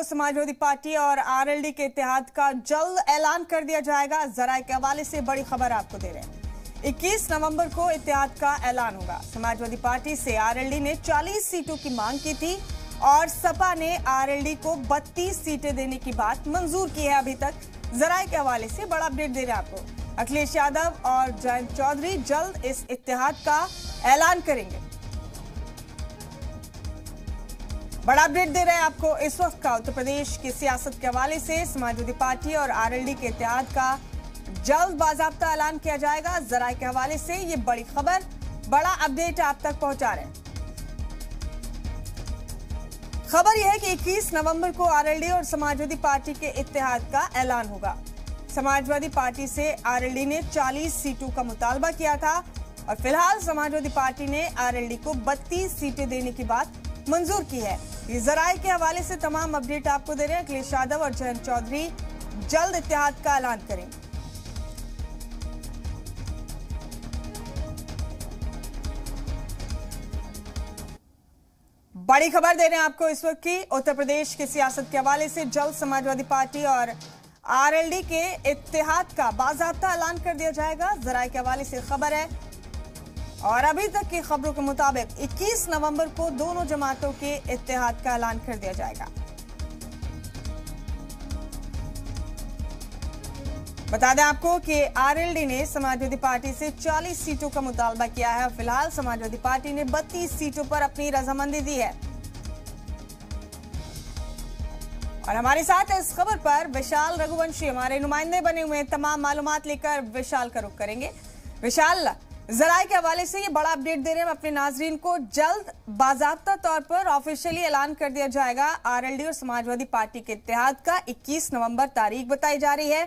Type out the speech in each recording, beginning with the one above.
Samajwadi party और RLD के इत्तेहाद का जल्द ऐलान कर दिया जाएगा। जराये के हवाले से बड़ी खबर आपको दे रहे हैं। 21 नवंबर को इत्तेहाद का ऐलान होगा। समाजवादी पार्टी से आरएलडी ने 40 सीटों की मांग की थी और सपा ने आरएलडी को 32 सीटें देने की बात मंजूर की है अभी तक। जराये के हवाले से बड़ा अपडेट दे रहे हैं आपको। अखिलेश यादव और जयंत चौधरी जल्द इस इत्तेहाद का ऐलान करेंगे। बड़ा अपडेट दे रहे हैं आपको इस वक्त का उत्तर प्रदेश की सियासत के हवाले से। समाजवादी पार्टी और आरएलडी के इत्तेहाद का जल्द बाकायदा ऐलान किया जाएगा। जराये के हवाले से ये बड़ी खबर, बड़ा अपडेट आप तक पहुंचा रहे हैं। खबर यह है कि 21 नवंबर को आरएलडी और समाजवादी पार्टी के इत्तेहाद का ऐलान होगा। समाजवादी पार्टी से आरएलडी ने 40 सीटों का मुतालबा किया था और फिलहाल समाजवादी पार्टी ने आरएलडी को 32 सीटें देने की बात मंजूर की है। ये जराये के हवाले से तमाम अपडेट आपको दे रहे हैं। अखिलेश यादव और जयंत चौधरी जल्द इत्तेहाद का ऐलान करेंगे। बड़ी खबर दे रहे हैं आपको इस वक्त की उत्तर प्रदेश की सियासत के हवाले से। जल्द समाजवादी पार्टी और आरएलडी के इत्तेहाद का बाकायदा ऐलान कर दिया जाएगा। जराये के हवाले से खबर है और अभी तक की खबरों के मुताबिक 21 नवंबर को दोनों जमातों के इत्तेहाद का ऐलान कर दिया जाएगा। बता दें आपको कि आरएलडी ने समाजवादी पार्टी से 40 सीटों का मुतालबा किया है। फिलहाल समाजवादी पार्टी ने 32 सीटों पर अपनी रजामंदी दी है। और हमारे साथ इस खबर पर विशाल रघुवंशी हमारे नुमाइंदे बने हुए हैं। तमाम मालूमात लेकर विशाल का रुख करेंगे। विशाल, जराये के हवाले से ये बड़ा अपडेट दे रहे हैं अपने नाजरीन को। जल्द बाकायदा तौर पर ऑफिशियली ऐलान कर दिया जाएगा आरएलडी और समाजवादी पार्टी के इत्तेहाद का। 21 नवंबर तारीख बताई जा रही है।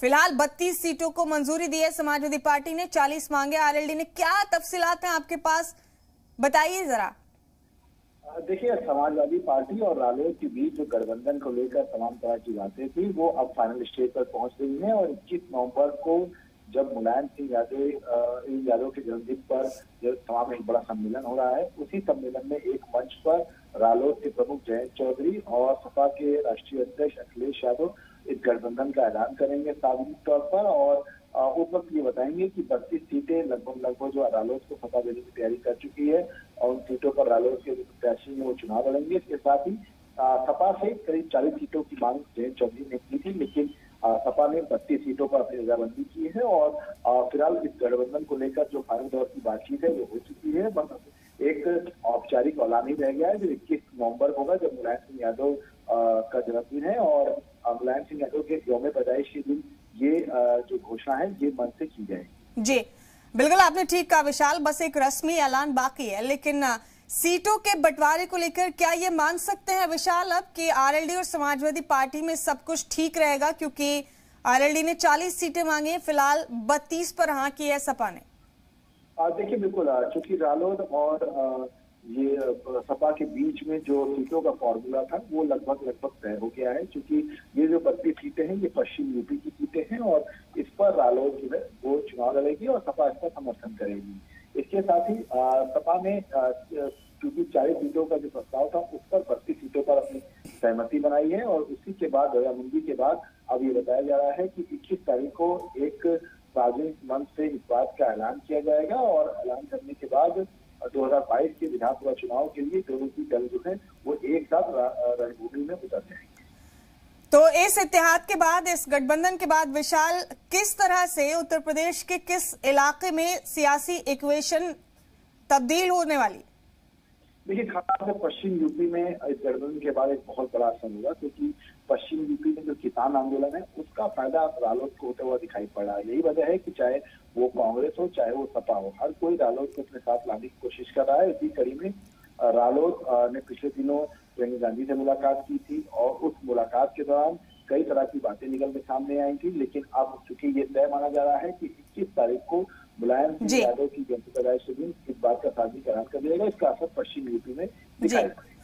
फिलहाल 32 सीटों को मंजूरी दी है समाजवादी पार्टी ने, 40 मांगे आरएलडी ने। क्या तफसीलात हैं आपके पास, बताइए जरा। देखिए, समाजवादी पार्टी और रालोद के बीच जो गठबंधन को लेकर तमाम तरह की बातें थी वो अब फाइनल स्टेज पर पहुंच गई हैं और 21 नवंबर को जब मुलायम सिंह यादव के जन्मदिन पर तमाम एक बड़ा सम्मेलन हो रहा है, उसी सम्मेलन में एक मंच पर रालोद के प्रमुख जयंत चौधरी और सपा के राष्ट्रीय अध्यक्ष अखिलेश यादव इस गठबंधन का ऐलान करेंगे सार्वजनिक तौर पर। और उस वक्त ये बताएंगे कि 32 सीटें लगभग जो रालोद को सपा देने की तैयारी कर चुकी है और उन सीटों पर रालोद के जो प्रत्याशी हैं वो चुनाव लड़ेंगे। इसके साथ ही सपा से करीब 40 सीटों की मांग जयंत चौधरी ने की थी, लेकिन सपा ने 32 सीटों पर अपनी रजामंदी की है और फिलहाल इस गठबंधन को लेकर जो फाइनल दौर की बातचीत है वो हो चुकी है। बस एक औपचारिक ऐलान ही रह गया है जो 21 नवंबर होगा, जब मुलायम सिंह यादव का जन्मदिन है और मुलायम सिंह यादव के यौम पैदाइश के दिन ये जो घोषणा है ये मन से की जाएगी। जी बिल्कुल, आपने ठीक कहा विशाल। बस एक रस्मी ऐलान बाकी है, लेकिन सीटों के बंटवारे को लेकर क्या ये मान सकते हैं विशाल अब कि आरएलडी और समाजवादी पार्टी में सब कुछ ठीक रहेगा? क्योंकि आरएलडी ने 40 सीटें मांगी है, फिलहाल 32 पर हाँ की है सपा ने। देखिए, बिल्कुल, चूंकि रालोद और ये सपा के बीच में जो सीटों का फॉर्मूला था वो लगभग तय हो गया है। क्योंकि ये जो 32 सीटें हैं ये पश्चिम यूपी की सीटें हैं और इस पर रालोद जो है वो चुनाव लड़ेगी और सपा इसका समर्थन करेगी। इसके साथ ही सपा ने क्योंकि 40 सीटों का जो प्रस्ताव था उस पर 32 सीटों पर अपनी सहमति बनाई है और उसी के बाद रजामंदी के बाद अब ये बताया जा रहा है कि 21 तारीख को एक सार्वजनिक मंच से इस बात का ऐलान किया जाएगा और ऐलान करने के बाद 2022 के विधानसभा चुनाव के लिए दोनों की दल जो है वो एक साथ रणभूमि में उतर जाएंगे। तो इस इत्तेहाद के बाद, इस गठबंधन के बाद विशाल, किस तरह से उत्तर प्रदेश के किस इलाके में सियासी इक्वेशन तब्दील होने वाली? देखिए, खासकर पश्चिम यूपी में इस गठबंधन के बाद एक बहुत बड़ा असर होगा, क्योंकि पश्चिम यूपी में जो किसान आंदोलन है उसका फायदा रालोद को होता हुआ दिखाई पड़ रहा है। यही वजह है कि चाहे वो कांग्रेस हो चाहे वो सपा हो, हर कोई रालोद को अपने साथ लाने की कोशिश कर रहा है। इसी कड़ी में रालोद ने पिछले दिनों प्रियंका गांधी से मुलाकात की थी और उस मुलाकात के दौरान कई तरह की बातें निकल के सामने आई थी। लेकिन अब चूंकि ये तय माना जा रहा है कि 21 तारीख को मुलायम सिंह यादव की जयंती पैदाइश के दिन इस बात का सार्वजनिक ऐलान कर दिया जाएगा, इसका असर पश्चिम यूपी में दिखाई पड़ेगा।